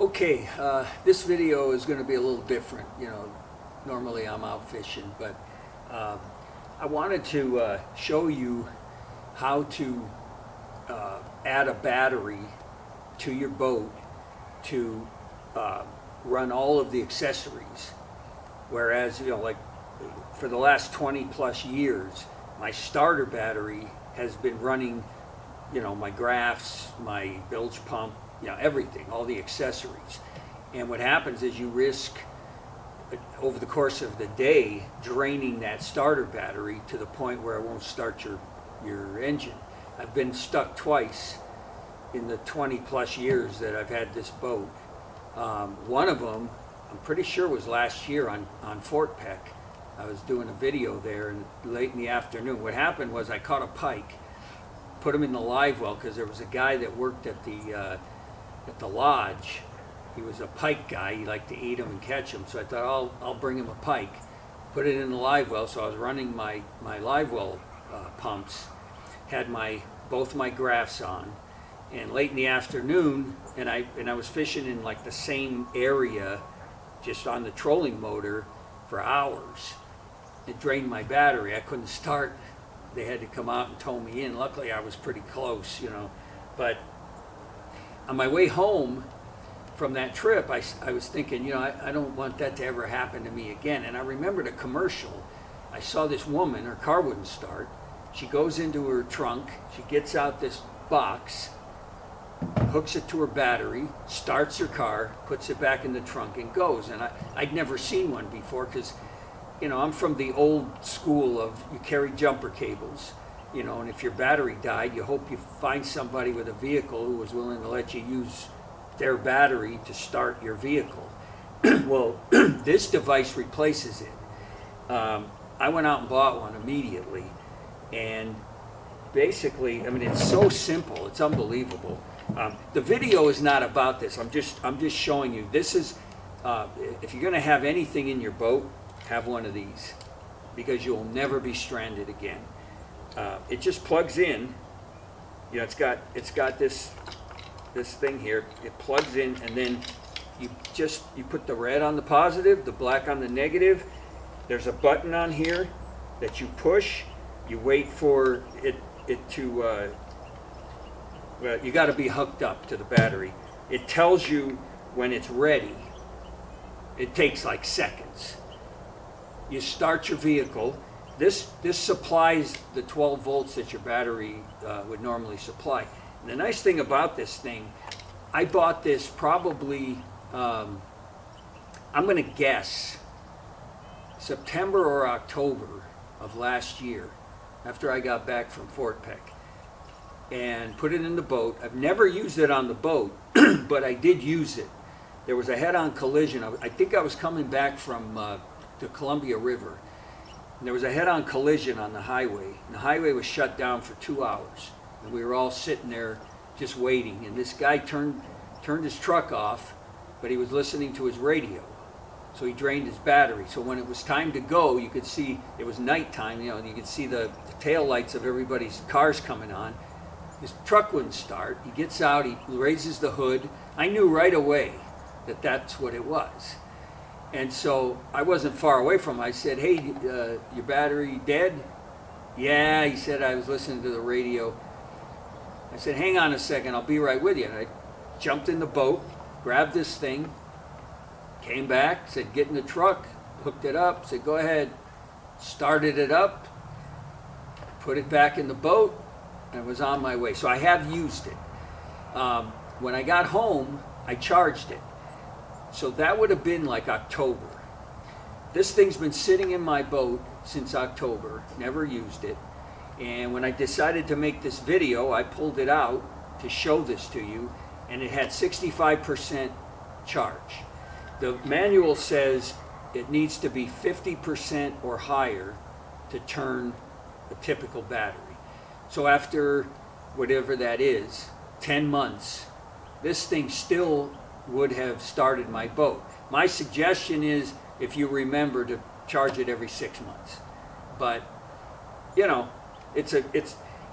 Okay, this video is going to be a little different. Normally I'm out fishing, but I wanted to show you how to add a battery to your boat to run all of the accessories. Whereas, like for the last 20 plus years, my starter battery has been running, my graphs, my bilge pump, everything, all the accessories. And what happens is you risk, over the course of the day, draining that starter battery to the point where it won't start your engine. I've been stuck twice in the 20 plus years that I've had this boat. One of them, I'm pretty sure, was last year on Fort Peck. I was doing a video there and late in the afternoon. What happened was I caught a pike, put him in the live well because there was a guy that worked at the lodge. He was a pike guy. He liked to eat them and catch them. So I thought I'll bring him a pike, put it in the live well. So I was running my live well pumps, had both my graphs on, and late in the afternoon, and I was fishing in like the same area, just on the trolling motor for hours. It drained my battery. I couldn't start. They had to come out and tow me in. Luckily, I was pretty close, But on my way home from that trip, I was thinking, I don't want that to ever happen to me again. And I remembered a commercial. I saw this woman, her car wouldn't start. She goes into her trunk, she gets out this box, hooks it to her battery, starts her car, puts it back in the trunk and goes. And I'd never seen one before because, I'm from the old school of you carry jumper cables, and if your battery died, you hope you find somebody with a vehicle who was willing to let you use their battery to start your vehicle. Well, this device replaces it. I went out and bought one immediately, and basically, it's so simple, it's unbelievable. The video is not about this. I'm just showing you. This is, if you're going to have anything in your boat, have one of these, because you'll never be stranded again. It just plugs in. It's got this thing here. It plugs in, and then you put the red on the positive, the black on the negative. There's a button on here that you push. You wait for it to. Well, you got to be hooked up to the battery. It tells you when it's ready. It takes like seconds. You start your vehicle. This supplies the 12 volts that your battery would normally supply. And the nice thing about this thing, I bought this probably, I'm going to guess, September or October of last year, after I got back from Fort Peck, and put it in the boat. I've never used it on the boat, but I did use it. There was a head-on collision. I think I was coming back from the Columbia River. And there was a head-on collision on the highway. And the highway was shut down for 2 hours. And we were all sitting there just waiting. And this guy turned his truck off, but he was listening to his radio. So he drained his battery. So when it was time to go, you could see, it was nighttime, and you could see the tail lights of everybody's cars coming on. His truck wouldn't start. He gets out, he raises the hood. I knew right away that that's what it was. And so I wasn't far away from him. I said, hey, your battery dead? Yeah, he said, I was listening to the radio. I said, hang on a second, I'll be right with you. And I jumped in the boat, grabbed this thing, came back, said, get in the truck, hooked it up, said, go ahead. Started it up, put it back in the boat, and was on my way. So I have used it. When I got home, I charged it. So that would have been like October. This thing's been sitting in my boat since October, never used it. And when I decided to make this video, I pulled it out to show this to you, and it had 65% charge. The manual says it needs to be 50% or higher to turn a typical battery. So after whatever that is, 10 months, this thing still would have started my boat. My suggestion is, if you remember, to charge it every 6 months. But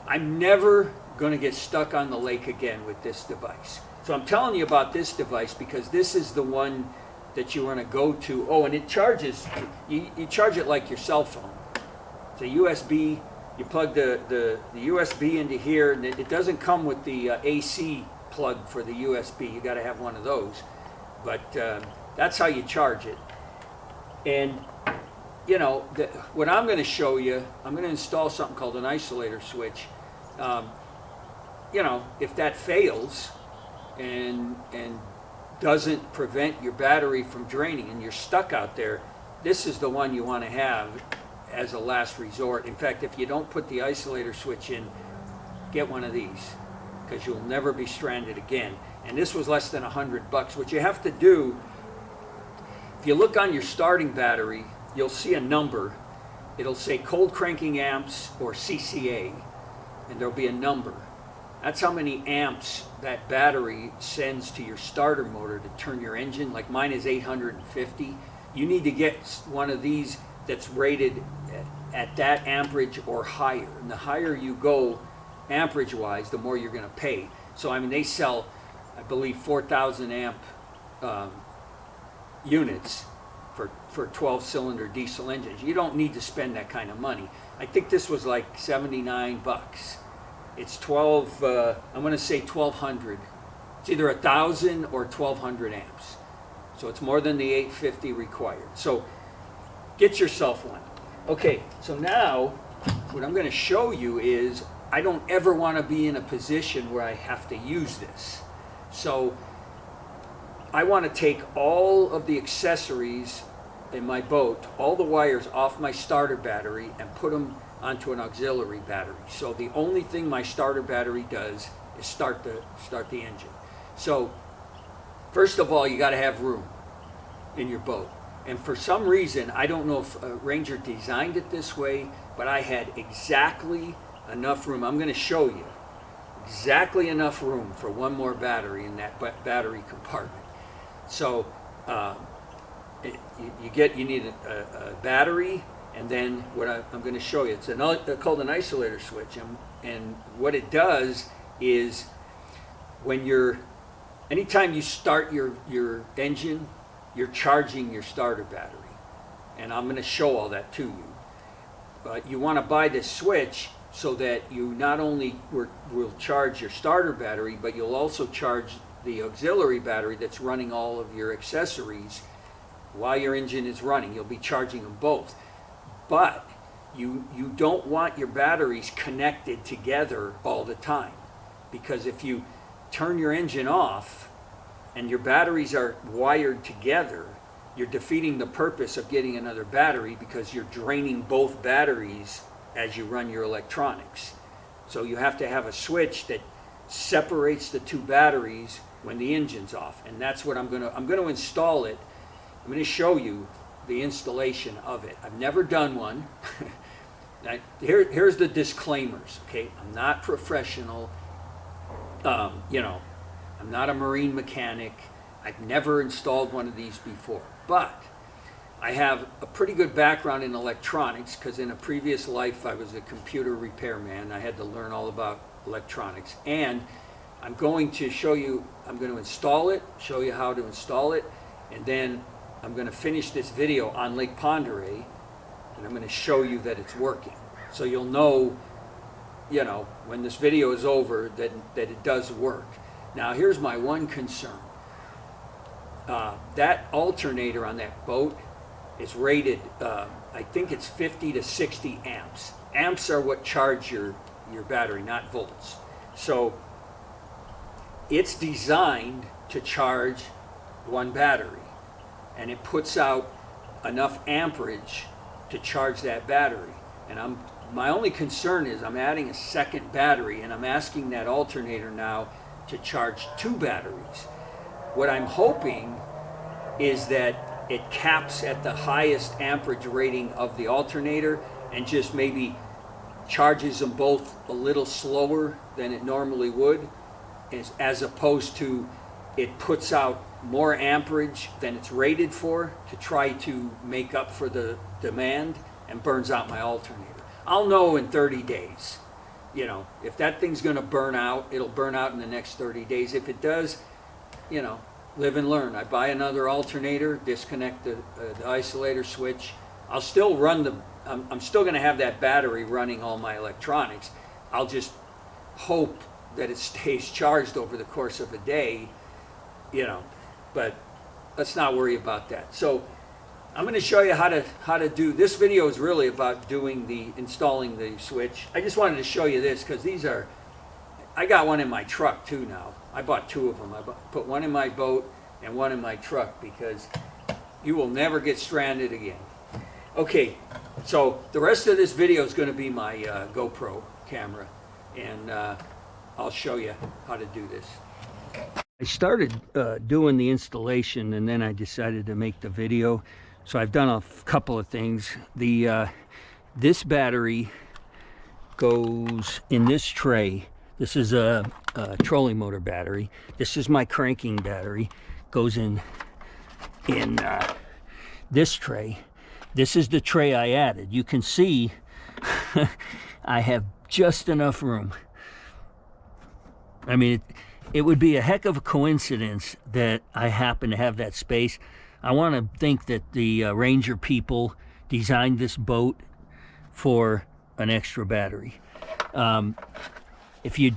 I'm never going to get stuck on the lake again with this device. So I'm telling you about this device because this is the one that you want to go to. Oh, and it charges, you charge it like your cell phone. It's a USB, you plug the USB into here, and it doesn't come with the AC plug for the USB. You got to have one of those. But that's how you charge it. And you know, what I'm going to show you, I'm going to install something called an isolator switch. You know, if that fails and doesn't prevent your battery from draining and you're stuck out there, this is the one you want to have as a last resort. In fact, if you don't put the isolator switch in, get one of these because you'll never be stranded again. And this was less than $100. What you have to do, if you look on your starting battery, you'll see a number. It'll say cold cranking amps or CCA, and there'll be a number. That's how many amps that battery sends to your starter motor to turn your engine. Like mine is 850. You need to get one of these that's rated at that amperage or higher. And the higher you go amperage wise, the more you're going to pay. So I mean, they sell, I believe, 4,000 amp units for 12-cylinder diesel engines. You don't need to spend that kind of money. I think this was like $79. It's 12, I'm going to say 1,200. It's either 1,000 or 1,200 amps. So it's more than the 850 required. So get yourself one. Okay, so now what I'm going to show you is I don't ever want to be in a position where I have to use this. So I want to take all of the accessories in my boat, all the wires off my starter battery and put them onto an auxiliary battery. So the only thing my starter battery does is start the engine. So first of all, you got to have room in your boat. And for some reason, I don't know if Ranger designed it this way, but I had exactly enough room. I'm going to show you exactly enough room for one more battery in that battery compartment. So you need a battery, and then what I'm going to show you, it's called an isolator switch, and what it does is anytime you start your engine, you're charging your starter battery, and I'm going to show all that to you. But you want to buy this switch so that you not only will charge your starter battery, but you'll also charge the auxiliary battery that's running all of your accessories while your engine is running. You'll be charging them both. But you don't want your batteries connected together all the time, because if you turn your engine off and your batteries are wired together, you're defeating the purpose of getting another battery because you're draining both batteries as you run your electronics. So you have to have a switch that separates the two batteries when the engine's off, and that's what I'm going to install it. I'm going to show you the installation of it. I've never done one. Now, here's the disclaimers, okay? I'm not professional. You know, I'm not a marine mechanic. I've never installed one of these before, but I have a pretty good background in electronics because in a previous life I was a computer repairman. I had to learn all about electronics, and I'm going to show you, I'm going to install it, show you how to install it, and then I'm going to finish this video on Lake Ponderay, and I'm going to show you that it's working. So you'll know, you know, when this video is over that it does work. Now here's my one concern. That alternator on that boat is rated, I think it's 50 to 60 amps. Amps are what charge your battery, not volts. So it's designed to charge one battery, and it puts out enough amperage to charge that battery. And my only concern is I'm adding a second battery, and I'm asking that alternator now to charge two batteries. What I'm hoping is that it caps at the highest amperage rating of the alternator and just maybe charges them both a little slower than it normally would, as opposed to it puts out more amperage than it's rated for to try to make up for the demand and burns out my alternator. I'll know in 30 days. you know, if that thing's going to burn out, it'll burn out in the next 30 days. If it does, you know, live and learn. I buy another alternator, disconnect the isolator switch. I'll still run I'm still going to have that battery running all my electronics. I'll just hope that it stays charged over the course of a day, you know, but let's not worry about that. So I'm going to show you how to do this. Video is really about installing the switch. I just wanted to show you this because I got one in my truck too now. I bought two of them. I put one in my boat and one in my truck because you will never get stranded again. Okay, so the rest of this video is going to be my GoPro camera, and I'll show you how to do this. I started doing the installation, and then I decided to make the video. So I've done a couple of things. This battery goes in this tray. This is a trolling motor battery. This is my cranking battery. Goes in this tray. This is the tray I added. You can see I have just enough room. I mean, it would be a heck of a coincidence that I happen to have that space. I want to think that the Ranger people designed this boat for an extra battery. If you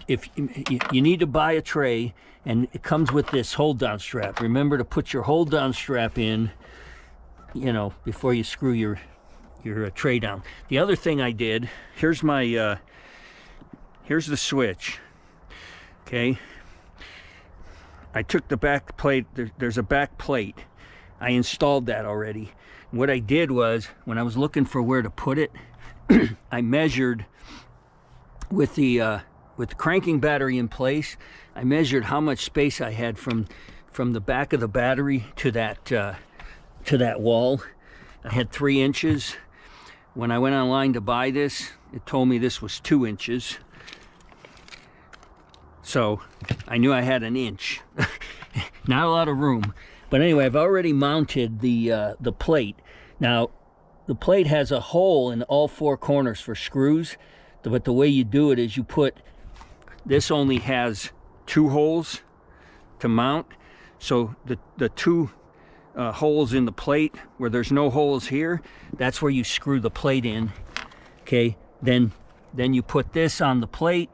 need to buy a tray, and it comes with this hold down strap. Remember to put your hold down strap in, you know, before you screw your tray down. The other thing I did, here's the switch. Okay, I took the back plate. There's a back plate. I installed that already. What I did was, when I was looking for where to put it, I measured with the cranking battery in place. I measured how much space I had from the back of the battery to that wall. I had 3 inches. When I went online to buy this, it told me this was 2 inches. So I knew I had an inch. Not a lot of room. But anyway, I've already mounted the plate. Now, the plate has a hole in all 4 corners for screws. But the way you do it is you put, this only has 2 holes to mount. So the 2 holes in the plate where there's no holes here, that's where you screw the plate in. Okay, then you put this on the plate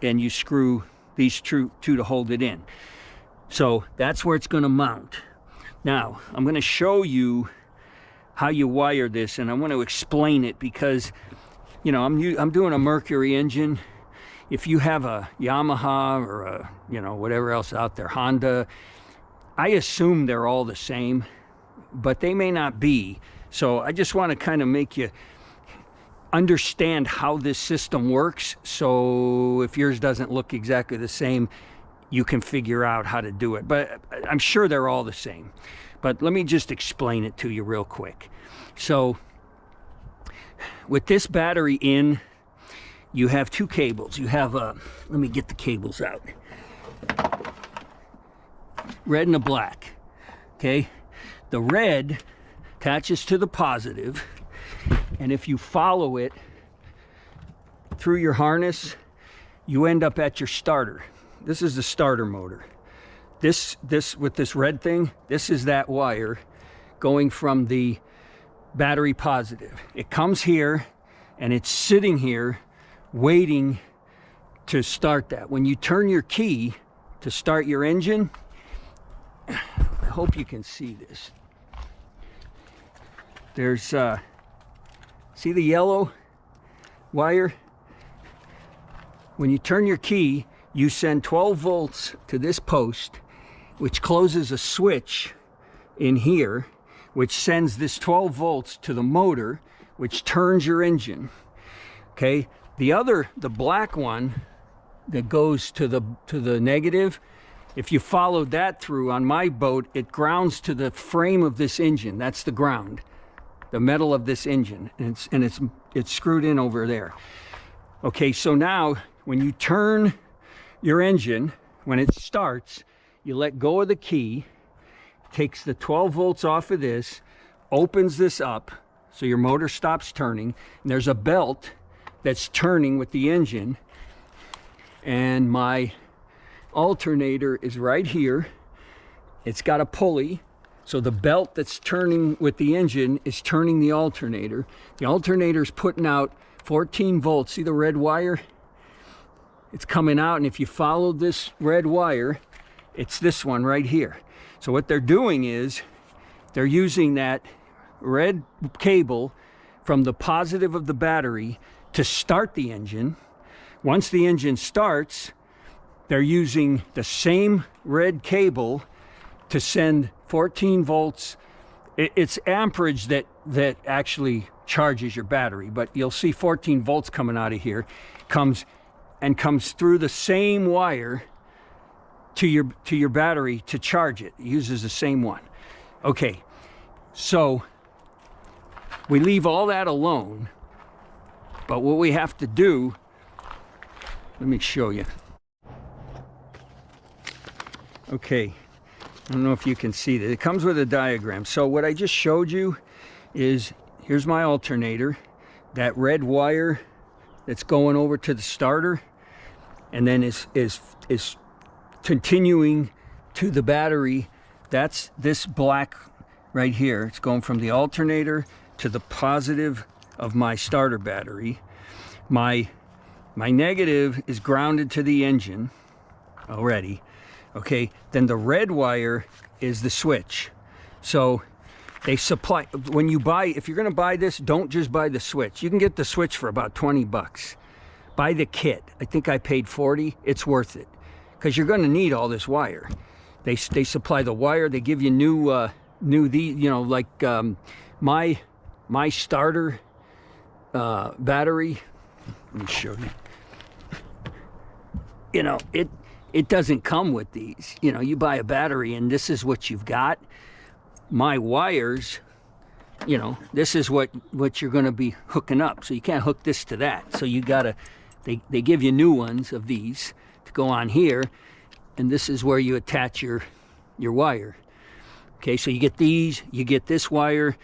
and you screw these two to hold it in. So that's where it's going to mount. Now I'm going to show you how you wire this, and I want to explain it because, you know, I'm doing a Mercury engine. If you have a Yamaha or a, you know, whatever else out there, Honda, I assume they're all the same, but they may not be. So I just want to kind of make you understand how this system works, so if yours doesn't look exactly the same, you can figure out how to do it. But I'm sure they're all the same. But let me just explain it to you real quick. So with this battery in, you have 2 cables. You have let me get the cables out. Red and a black. Okay, the red attaches to the positive, and if you follow it through your harness, you end up at your starter. This is the starter motor. This with this red thing, this is that wire going from the battery positive. It comes here and it's sitting here waiting to start that. When you turn your key to start your engine, I hope you can see this. There's see the yellow wire? When you turn your key, you send 12 volts to this post, which closes a switch in here, which sends this 12 volts to the motor, which turns your engine. Okay, the black one that goes to the negative, if you followed that through on my boat, it grounds to the frame of this engine. That's the ground, the metal of this engine, and it's screwed in over there. Okay, so now when you turn your engine, when it starts, you let go of the key, takes the 12 volts off of this, opens this up so your motor stops turning, and there's a belt that's turning with the engine, and my alternator is right here. It's got a pulley, so the belt that's turning with the engine is turning the alternator. The alternator's putting out 14 volts. See the red wire? It's coming out, and if you follow this red wire, it's this one right here. So what they're doing is they're using that red cable from the positive of the battery to start the engine. Once the engine starts, they're using the same red cable to send 14 volts. It's amperage that actually charges your battery, but you'll see 14 volts coming out of here, comes through the same wire to your battery to charge it. It uses the same one. Okay, so we leave all that alone, but what we have to do, let me show you. Okay, I don't know if you can see that. It comes with a diagram. So what I just showed you is, here's my alternator, that red wire that's going over to the starter, and then is continuing to the battery. That's this black right here. It's going from the alternator to the positive of my starter battery. My negative is grounded to the engine already. Okay, then the red wire is the switch. So they supply, when you buy, if you're going to buy this, don't just buy the switch. You can get the switch for about 20 bucks. Buy the kit. I think I paid 40. It's worth it, because you're going to need all this wire. They supply the wire. They give you new like my starter battery. Let me show you. You know, it doesn't come with these. You know, you buy a battery and this is what you've got. My wires, you know, this is what you're going to be hooking up. So you can't hook this to that. So you gotta, they give you new ones of these to go on here, and this is where you attach your wire. Okay, so you get these, you get this wire.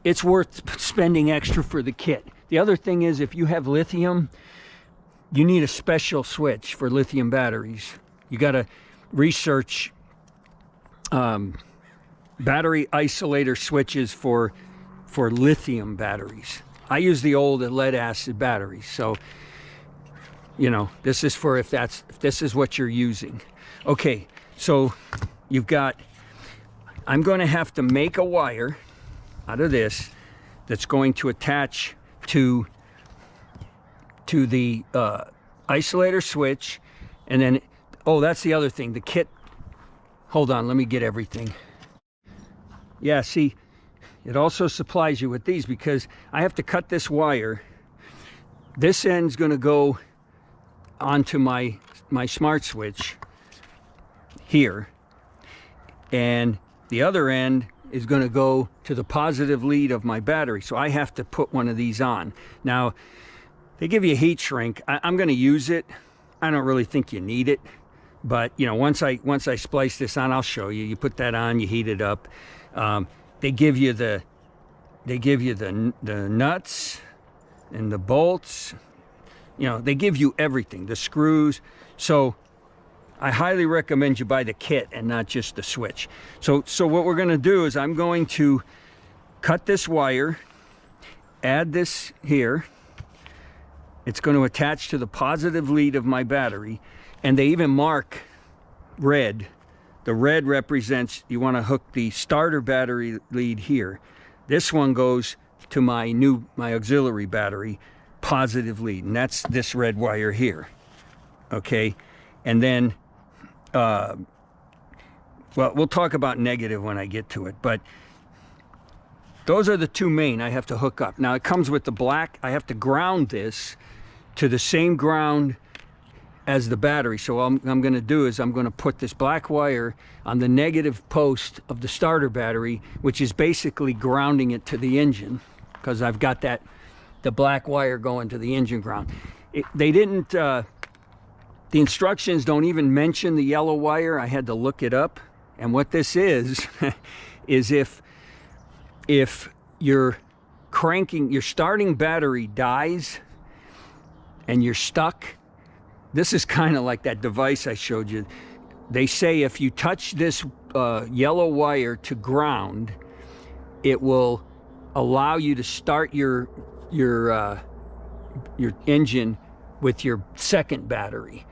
It's worth spending extra for the kit. The other thing is, if you have lithium, you need a special switch for lithium batteries. You got to research battery isolator switches for lithium batteries. I use the old lead acid batteries, so you know, this is for if this is what you're using. Okay, so you've got, I'm going to have to make a wire out of this that's going to attach to the isolator switch, and then, oh, that's the other thing, the kit. Hold on, let me get everything. Yeah, see, it also supplies you with these, because I have to cut this wire. This end's going to go onto my smart switch here, and the other end is going to go to the positive lead of my battery. So I have to put one of these on. Now, they give you a heat shrink. I'm going to use it. I don't really think you need it, but you know, once I splice this on, I'll show you. You put that on, you heat it up. They give you the nuts and the bolts. You know, they give you everything, the screws. So I highly recommend you buy the kit and not just the switch. So what we're going to do is, I'm going to cut this wire, add this here. It's going to attach to the positive lead of my battery, and they even mark red. The red represents, you want to hook the starter battery lead here. This one goes to my auxiliary battery positive lead, and that's this red wire here. Okay, and then well, we'll talk about negative when I get to it, but those are the two main I have to hook up. Now, it comes with the black. I have to ground this to the same ground as the battery. So what I'm going to do is, I'm going to put this black wire on the negative post of the starter battery, which is basically grounding it to the engine, because I've got the black wire going to the engine ground. They didn't, the instructions don't even mention the yellow wire. I had to look it up. And what this is, is if your starting battery dies, and you're stuck, this is kind of like that device I showed you. They say if you touch this yellow wire to ground, it will allow you to start your engine with your second battery.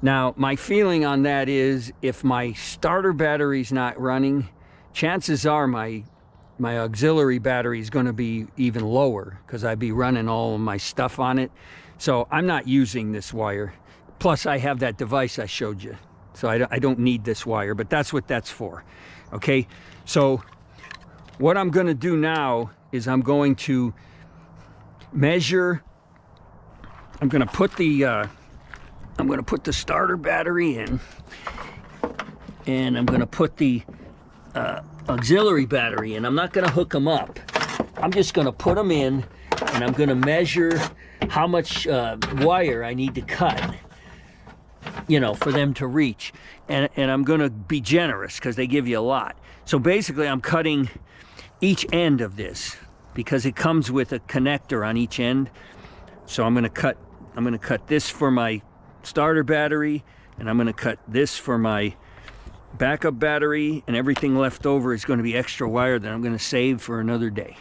Now, my feeling on that is if my starter battery's not running, chances are my auxiliary battery is going to be even lower because I'd be running all of my stuff on it. So I'm not using this wire. Plus, I have that device I showed you. So I don't need this wire, but that's what that's for. Okay, so what I'm going to do now is I'm going to measure. I'm going to put the starter battery in, and I'm going to put the auxiliary battery in. I'm not going to hook them up. I'm just going to put them in, and I'm going to measure how much wire I need to cut, you know, for them to reach. And I'm going to be generous because they give you a lot. So basically, I'm cutting each end of this because it comes with a connector on each end. So I'm going to cut this for my starter battery, and I'm going to cut this for my backup battery, and everything left over is going to be extra wire that I'm going to save for another day.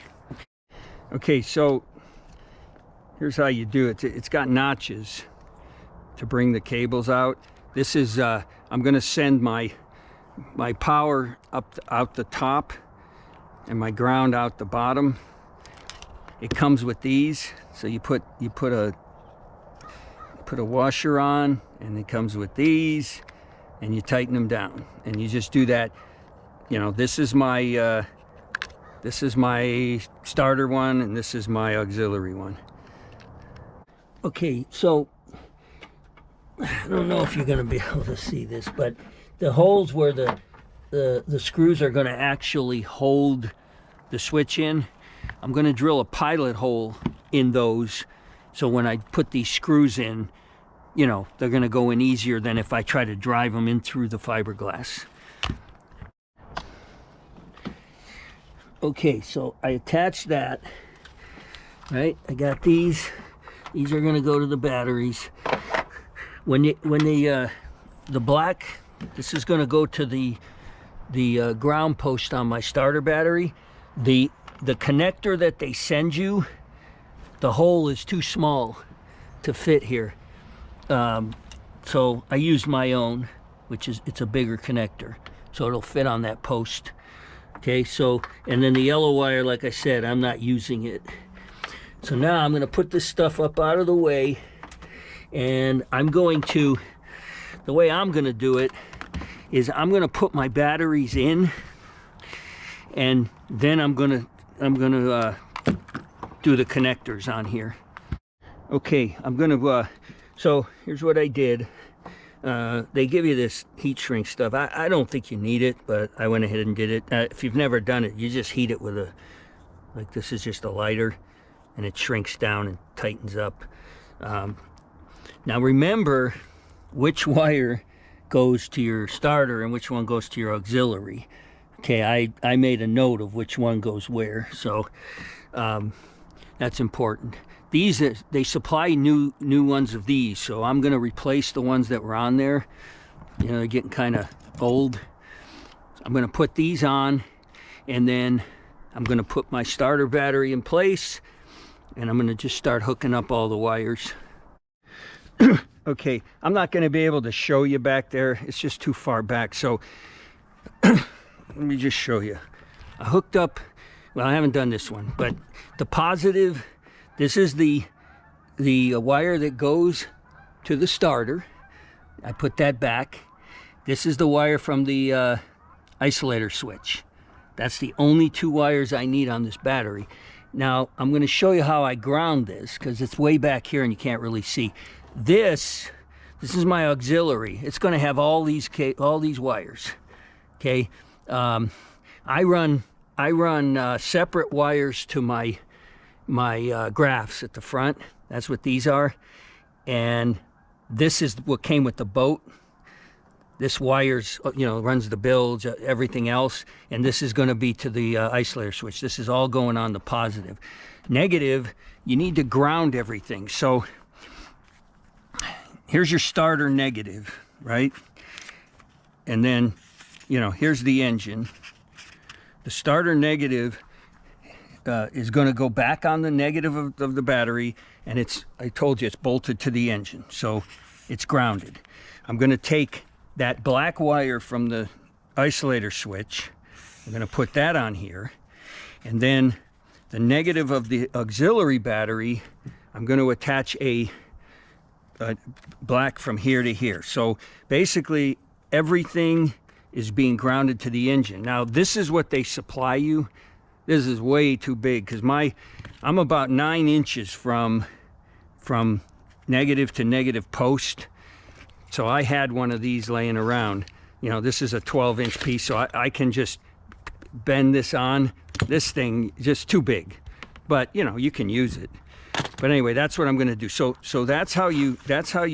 Okay, so here's how you do it. It's got notches to bring the cables out. This is I'm going to send my power out the top and my ground out the bottom. It comes with these, so you put a washer on, and it comes with these, and you tighten them down, and you just do that. You know, this is my starter one, and this is my auxiliary one. Okay, so I don't know if you're going to be able to see this, but the holes where the screws are going to actually hold the switch in, I'm going to drill a pilot hole in those, so when I put these screws in, you know, they're going to go in easier than if I try to drive them in through the fiberglass. Okay, so I attached that, right? I got these. These are going to go to the batteries. When the black, this is going to go to the ground post on my starter battery. The connector that they send you, the hole is too small to fit here. So I used my own, it's a bigger connector, so it'll fit on that post. Okay, so, and then the yellow wire, like I said, I'm not using it. So now I'm going to put this stuff up out of the way, and the way I'm going to do it is I'm going to put my batteries in, and then I'm going to do the connectors on here. Okay, I'm going to so here's what I did. They give you this heat shrink stuff. I don't think you need it, but I went ahead and did it. If you've never done it, you just heat it with like this is just a lighter, and it shrinks down and tightens up. Now remember which wire goes to your starter and which one goes to your auxiliary. Okay, I made a note of which one goes where, so that's important. These, they supply new ones of these, so I'm going to replace the ones that were on there. You know, they're getting kind of old. I'm going to put these on, and then I'm going to put my starter battery in place, and I'm going to just start hooking up all the wires. Okay, I'm not going to be able to show you back there. It's just too far back, so let me just show you. I hooked up, well, I haven't done this one, but the positive, this is the wire that goes to the starter. I put that back. This is the wire from the isolator switch. That's the only two wires I need on this battery. Now, I'm going to show you how I ground this, because it's way back here and you can't really see. This is my auxiliary. It's going to have all these wires. Okay, I run separate wires to my graphs at the front. That's what these are, and this is what came with the boat. This wires, you know, runs the bilge, everything else, and this is going to be to the isolator switch. This is all going on the positive. Negative, you need to ground everything. So here's your starter negative, right? And then, you know, here's the engine. The starter negative is going to go back on the negative of the battery, and I told you, it's bolted to the engine, so it's grounded. I'm going to take that black wire from the isolator switch, I'm going to put that on here, and then the negative of the auxiliary battery, I'm going to attach a black from here to here. So basically everything is being grounded to the engine. Now this is what they supply you. This is way too big because I'm about 9 inches from negative to negative post. So I had one of these laying around. You know, this is a 12-inch piece, so I can just bend this on. This thing just too big, but you know, you can use it. But anyway, that's what I'm going to do. So that's how you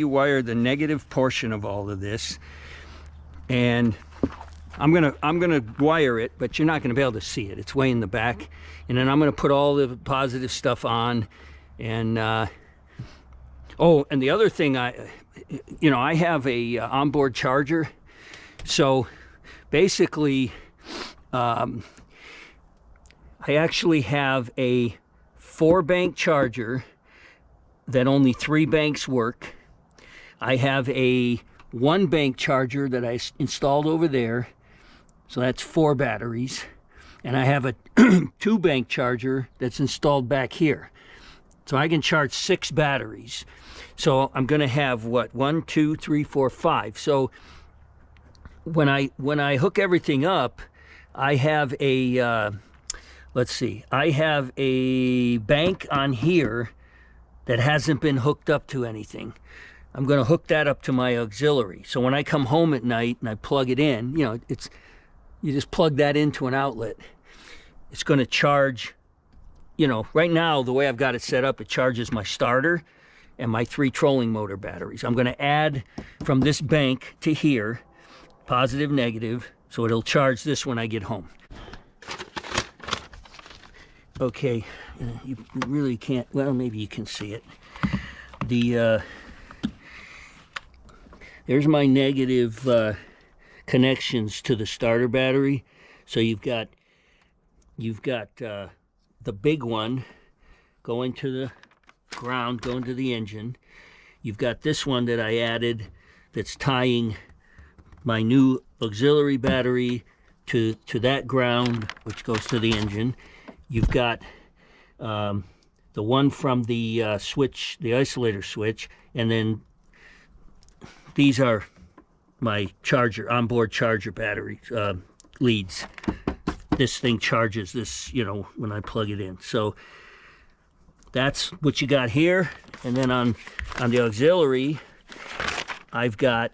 wire the negative portion of all of this. And I'm gonna wire it, but you're not going to be able to see it. It's way in the back. And then I'm going to put all the positive stuff on. And oh, and the other thing, I have a onboard charger. So basically, I actually have a 4-bank charger that only 3 banks work. I have a 1-bank charger that I installed over there, so that's 4 batteries, and I have a 2-bank charger that's installed back here, so I can charge 6 batteries. So I'm going to have what, 1, 2, 3, 4, 5. So when I hook everything up, I have a let's see, I have a bank on here that hasn't been hooked up to anything. I'm going to hook that up to my auxiliary. So when I come home at night and I plug it in, you know, you just plug that into an outlet. It's going to charge, you know, right now the way I've got it set up, it charges my starter and my 3 trolling motor batteries. I'm going to add from this bank to here, positive, negative, so it'll charge this when I get home. Okay, you really can't, well, maybe you can see it. There's my negative connections to the starter battery. So you've got the big one going to the ground, going to the engine. You've got this one that I added that's tying my new auxiliary battery to that ground, which goes to the engine. You've got the one from the switch, the isolator switch, and then these are my charger, onboard charger battery leads. This thing charges this, you know, when I plug it in. So that's what you got here. And then on the auxiliary, I've got,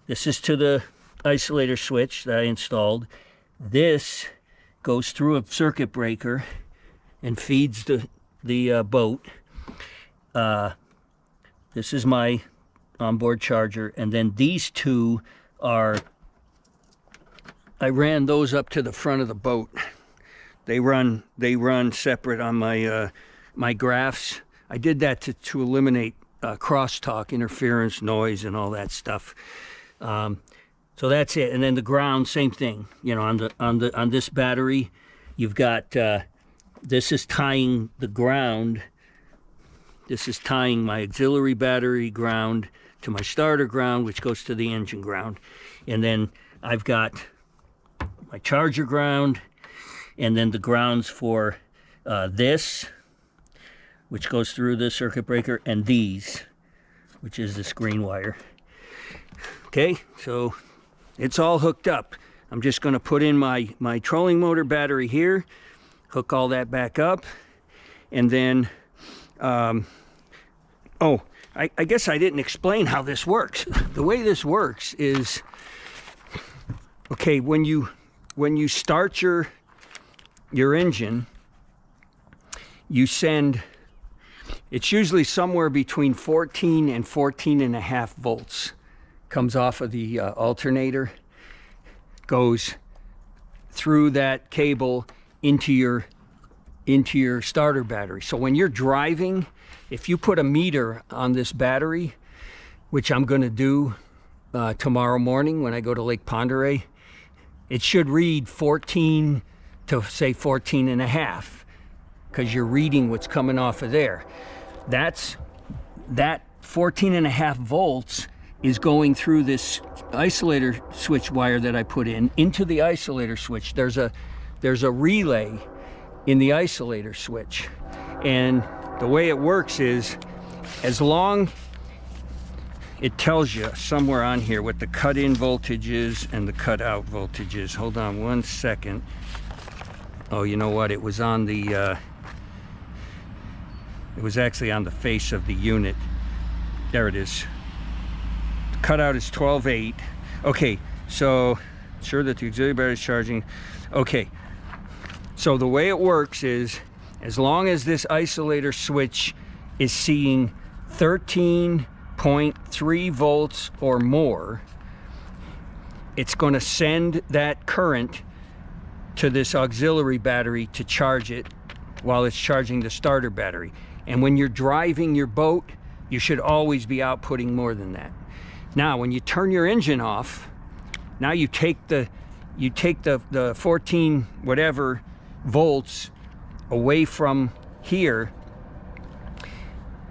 this is to the isolator switch that I installed. This goes through a circuit breaker and feeds the boat. This is my onboard charger, and then these two are, I ran those up to the front of the boat. They run separate on my my graphs. I did that to eliminate crosstalk, interference, noise, and all that stuff. So that's it. And then the ground, same thing. You know, on this battery, you've got this is tying the ground. This is tying my auxiliary battery ground to my starter ground, which goes to the engine ground. And then I've got my charger ground, and then the grounds for this, which goes through the circuit breaker, and these, which is this green wire. Okay, so it's all hooked up. I'm just going to put in my trolling motor battery here, hook all that back up, and then I guess I didn't explain how this works. The way this works is, okay, when you start your engine, you send, it's usually somewhere between 14 and 14.5 volts. Comes off of the alternator, goes through that cable into your starter battery. So when you're driving, if you put a meter on this battery, which I'm going to do tomorrow morning when I go to Lake Pend, it should read 14 to say 14 and a half, because you're reading what's coming off of there. That 14 and a half volts is going through this isolator switch wire that I put in into the isolator switch. There's a relay in the isolator switch, and the way it works is, as long it tells you somewhere on here what the cut-in voltage is and the cut-out voltage is. Hold on one second. Oh, you know what? It was on the it was actually on the face of the unit. There it is. The cutout is 12.8. Okay, so ensure that the auxiliary battery is charging. Okay, so the way it works is, as long as this isolator switch is seeing 13.3 volts or more, it's going to send that current to this auxiliary battery to charge it while it's charging the starter battery. And when you're driving your boat, you should always be outputting more than that. Now, when you turn your engine off, now you take the 14 whatever volts away from here.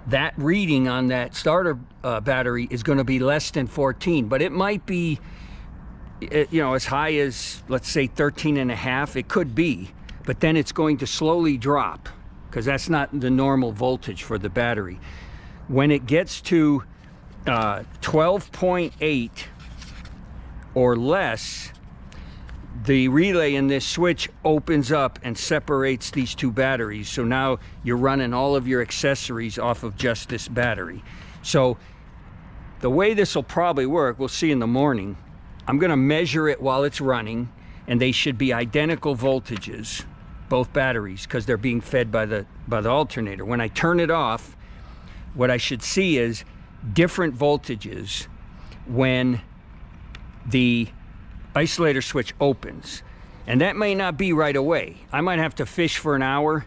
That reading on that starter battery is going to be less than 14, but it might be, you know, as high as, let's say, 13 and a half. It could be, but then it's going to slowly drop, because that's not the normal voltage for the battery. When it gets to 12.8 or less, the relay in this switch opens up and separates these two batteries. So now you're running all of your accessories off of just this battery. So the way this will probably work, we'll see in the morning. I'm going to measure it while it's running, and they should be identical voltages, both batteries, because they're being fed by the alternator. When I turn it off, what I should see is different voltages when the isolator switch opens. And that may not be right away. I might have to fish for an hour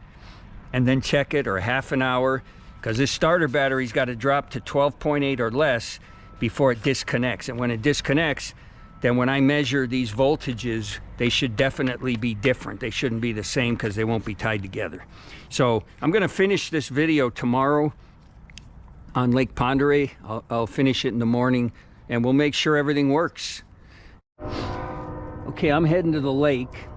and then check it, or half an hour, because this starter battery's got to drop to 12.8 or less before it disconnects. And when it disconnects, then when I measure these voltages, they should definitely be different. They shouldn't be the same, because they won't be tied together. So I'm going to finish this video tomorrow on Lake Pend. I'll finish it in the morning, and we'll make sure everything works. Okay, I'm heading to the lake.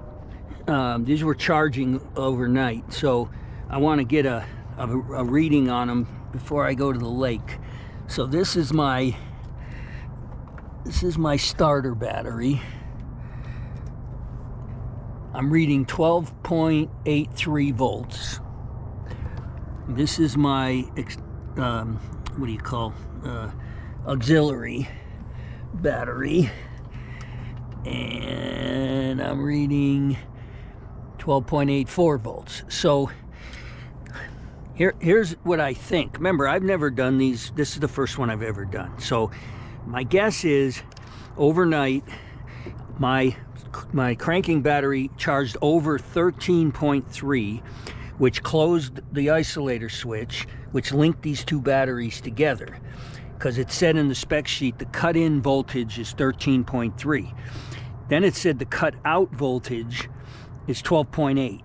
These were charging overnight, so I want to get a reading on them before I go to the lake. So this is my starter battery. I'm reading 12.83 volts. This is my what do you call auxiliary battery, and I'm reading 12.84 volts. So here's what I think. Remember, I've never done these. This is the first one I've ever done. So my guess is overnight my cranking battery charged over 13.3, which closed the isolator switch, which linked these two batteries together, because it said in the spec sheet the cut-in voltage is 13.3. Then it said the cut-out voltage is 12.8,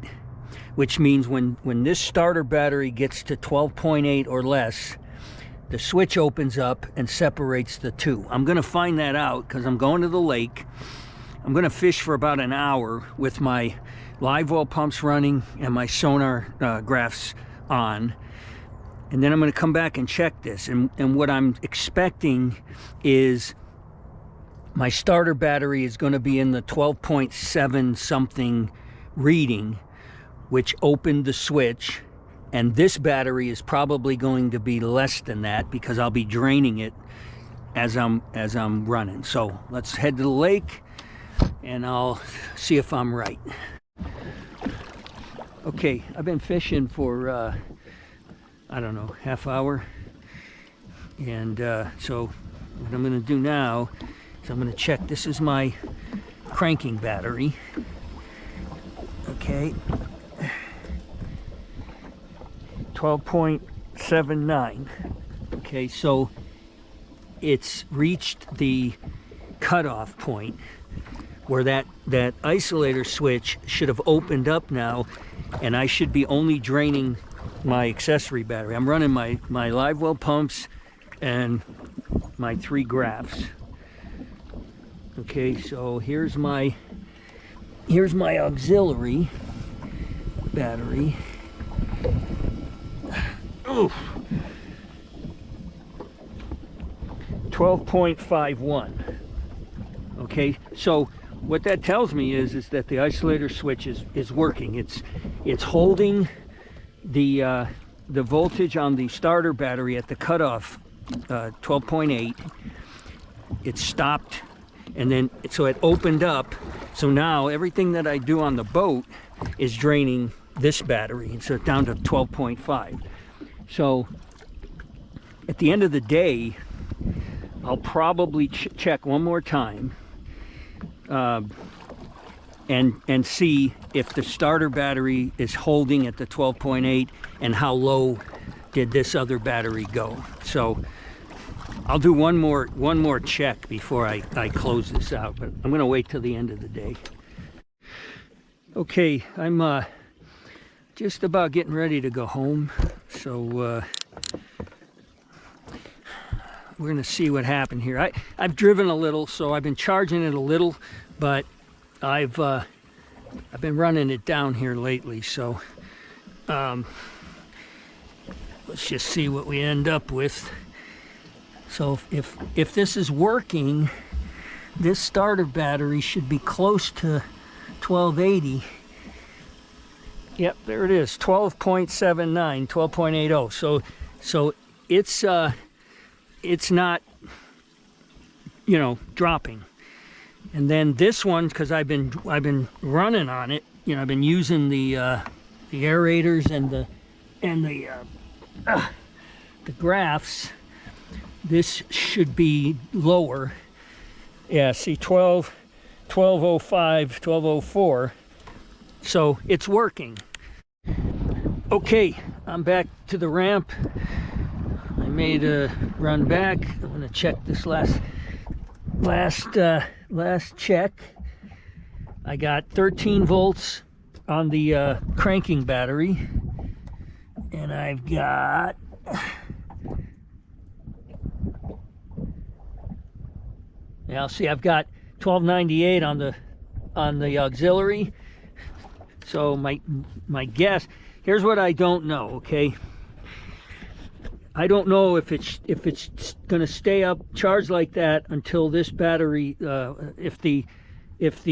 which means when this starter battery gets to 12.8 or less, the switch opens up and separates the two. I'm going to find that out, because I'm going to the lake. I'm going to fish for about an hour with my live well pumps running and my sonar graphs on. And then I'm going to come back and check this. And what I'm expecting is my starter battery is going to be in the 12.7 something reading, which opened the switch. And this battery is probably going to be less than that, because I'll be draining it as I'm running. So let's head to the lake, and I'll see if I'm right. Okay, I've been fishing for I don't know, half hour, and so what I'm going to do now is I'm going to check. This is my cranking battery. Okay, 12.79. Okay, so it's reached the cutoff point where that isolator switch should have opened up now, and I should be only draining my accessory battery. I'm running my live well pumps and my 3 graphs. Okay, so here's my auxiliary battery. Oof. 12.51. Okay, so what that tells me is that the isolator switch is working. It's holding the voltage on the starter battery at the cutoff 12.8. It stopped, and then so it opened up. So now everything that I do on the boat is draining this battery, and so it's down to 12.5. So at the end of the day, I'll probably check one more time and see if the starter battery is holding at the 12.8 and how low did this other battery go. So I'll do one more check before I close this out, but I'm gonna wait till the end of the day. Okay, I'm just about getting ready to go home, so we're gonna see what happened here. I've driven a little, so I've been charging it a little, but I've been running it down here lately, so let's just see what we end up with. So if this is working, this starter battery should be close to 1280. Yep, there it is, 12.79, 12.80. So it's not, you know, dropping. And then this one, because I've been running on it, you know, I've been using the aerators and the graphs. This should be lower. Yeah, see, 1205, 1204. So it's working. Okay, I'm back to the ramp. I made a run back. I'm gonna check this last check. I got 13 volts on the cranking battery, and I've got see, I've got 1298 on the auxiliary. So my guess, here's what I don't know, okay? I don't know if it's gonna stay up charged like that until this battery, if the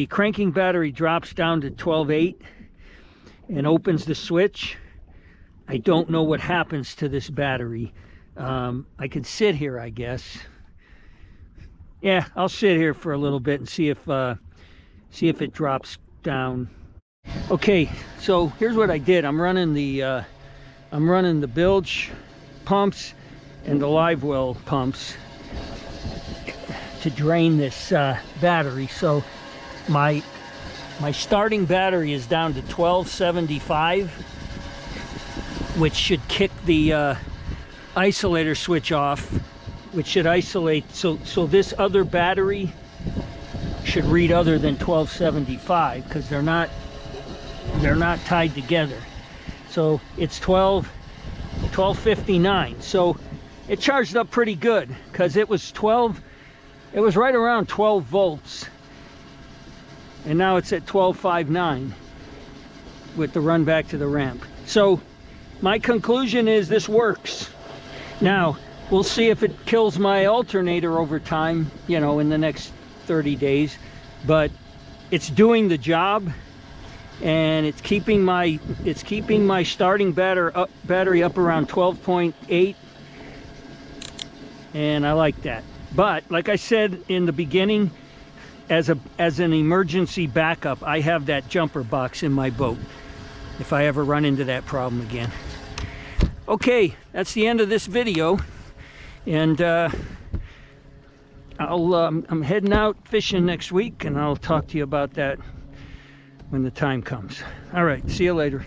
cranking battery drops down to 12.8 and opens the switch. I don't know what happens to this battery. I can sit here, I guess. Yeah, I'll sit here for a little bit and see if it drops down. Okay, so here's what I did. I'm running the bilge pumps and the live well pumps to drain this battery. So my starting battery is down to 1275, which should kick the isolator switch off, which should isolate. So this other battery should read other than 1275, because they're not tied together. So it's 1259. So it charged up pretty good, because it was right around 12 volts, and now it's at 1259 with the run back to the ramp. So my conclusion is this works. Now we'll see if it kills my alternator over time, you know, in the next 30 days, but it's doing the job, and it's keeping my starting battery up around 12.8, and I like that. But like I said in the beginning, as an emergency backup, I have that jumper box in my boat if I ever run into that problem again. Okay, that's the end of this video, and I'm heading out fishing next week, and I'll talk to you about that when the time comes. All right, see you later.